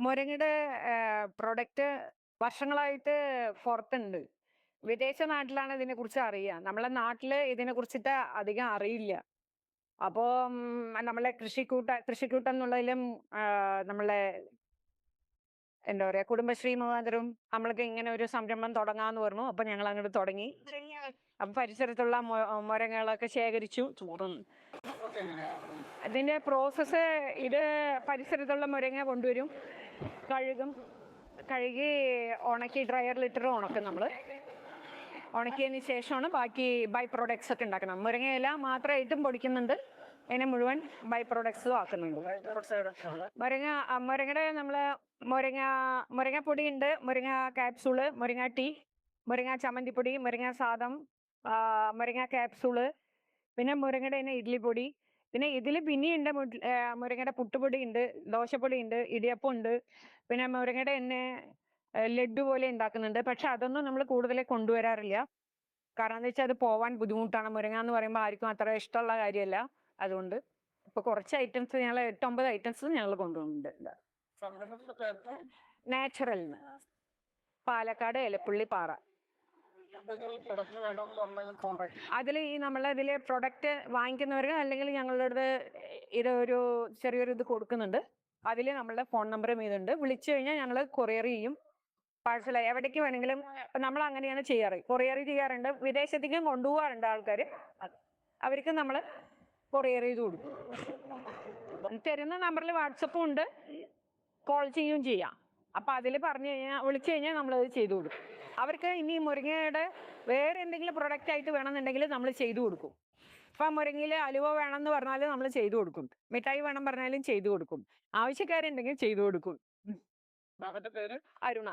മുരങ്ങയുടെ product വർഷങ്ങളായിട്ട് പുറത്തുണ്ട്. വിദേശ നാട്ടിലാണ് ഇതിനെക്കുറിച്ച് അറിയുക. നമ്മളെ നാട്ടില് ഇതിനെക്കുറിച്ചിട്ട് അധികം അറിയില്ല. അപ്പോൾ നമ്മളെ കൃഷിക്കൂട്ടം എന്നുള്ളതിലും നമ്മളെ എന്താ പറയാ കുടുംബശ്രീ മുഖാന്തരം നമ്മൾക്ക് ഇങ്ങനെ ഒരു സംരംഭം തുടങ്ങാന്ന് പറഞ്ഞു. അപ്പൊ ഞങ്ങൾ അങ്ങോട്ട് തുടങ്ങി. അപ്പൊ പരിസരത്തുള്ള മുരങ്ങകളൊക്കെ ശേഖരിച്ചു. അതിന്റെ പ്രോസസ്സ് ഇത് പരിസരത്തുള്ള മുരങ്ങ കൊണ്ടുവരും, കഴുകി ഉണക്കി ഡ്രയറിലിട്ടിട്ട് ഉണക്കും. നമ്മൾ ഉണക്കിയതിന് ശേഷമാണ് ബാക്കി ബൈ പ്രോഡക്ട്സ് ഒക്കെ ഉണ്ടാക്കണം. മുരങ്ങയില മാത്രമായിട്ടും പൊടിക്കുന്നുണ്ട്, അതിനെ മുഴുവൻ ബൈ പ്രോഡക്ട്സും ആക്കുന്നുണ്ട്. മുരങ്ങയുടെ നമ്മള് മുരങ്ങപ്പൊടി ഉണ്ട്, മുരങ്ങ ക്യാപ്സൂള്, മുരങ്ങ ടീ, മുരങ്ങ ചമ്മന്തിപ്പൊടി, മുരങ്ങ സാദം, മുരങ്ങ ക്യാപ്സൂള്, പിന്നെ മുരങ്ങയുടെ തന്നെ ഇഡ്ലിപ്പൊടി. പിന്നെ ഇതിൽ പിന്നെയുണ്ട് മുരങ്ങയുടെ പുട്ടുപൊടി ഉണ്ട്, ദോശപ്പൊടി ഉണ്ട്, ഇടിയപ്പം ഉണ്ട്. പിന്നെ മുരങ്ങയുടെ തന്നെ ലഡു പോലെ ഉണ്ടാക്കുന്നുണ്ട്. പക്ഷെ അതൊന്നും നമ്മൾ കൂടുതൽ കൊണ്ടുവരാറില്ല. കാരണം എന്താ വെച്ചാൽ അത് പോവാൻ ബുദ്ധിമുട്ടാണ്. മുരങ്ങ എന്ന് പറയുമ്പോൾ ആർക്കും അത്ര ഇഷ്ടമുള്ള കാര്യമല്ല. അതുകൊണ്ട് ഇപ്പൊ കുറച്ച് ഐറ്റംസ് ഞങ്ങൾ 8-9 ഐറ്റംസ് ഞങ്ങൾ കൊണ്ടുവന്നിട്ടുണ്ട്. നാച്ചുറൽന്ന് പാലക്കാട് എലപ്പുള്ളി പാറ. അതിൽ ഈ നമ്മളതിൽ പ്രൊഡക്റ്റ് വാങ്ങിക്കുന്നവർക്ക് അല്ലെങ്കിൽ ഞങ്ങളുടെ അടുത്ത് ഇതൊരു ചെറിയൊരു ഇത് കൊടുക്കുന്നുണ്ട്. അതിൽ നമ്മളുടെ ഫോൺ നമ്പറും ഇതുണ്ട്. വിളിച്ചു കഴിഞ്ഞാൽ ഞങ്ങൾ കൊറിയർ ചെയ്യും. പാഴ്സൽ എവിടേക്ക് വേണമെങ്കിലും നമ്മൾ അങ്ങനെയാണ് ചെയ്യാറ്. കൊറിയർ ചെയ്യാറുണ്ട്, വിദേശത്തേക്കും കൊണ്ടുപോകാറുണ്ട് ആൾക്കാർ. അവർക്ക് നമ്മൾ കൊറിയർ ചെയ്ത് കൊടുക്കും. തരുന്ന നമ്പറിൽ വാട്സപ്പും ഉണ്ട്, കോൾ ചെയ്യുകയും ചെയ്യാം. അപ്പൊ അതിൽ വിളിച്ചു കഴിഞ്ഞാൽ നമ്മളത് ചെയ്തു കൊടുക്കും. അവർക്ക് ഇനി മുരിങ്ങയുടെ വേറെ എന്തെങ്കിലും പ്രൊഡക്റ്റ് ആയിട്ട് വേണമെന്നുണ്ടെങ്കിൽ നമ്മൾ ചെയ്തു കൊടുക്കും. ഇപ്പം മുരിങ്ങയിൽ അലുവ വേണമെന്ന് പറഞ്ഞാലും നമ്മൾ ചെയ്തു കൊടുക്കും. മിഠായി വേണം പറഞ്ഞാലും ചെയ്തു കൊടുക്കും. ആവശ്യക്കാരുണ്ടെങ്കിൽ ചെയ്തു കൊടുക്കും. അരുണ.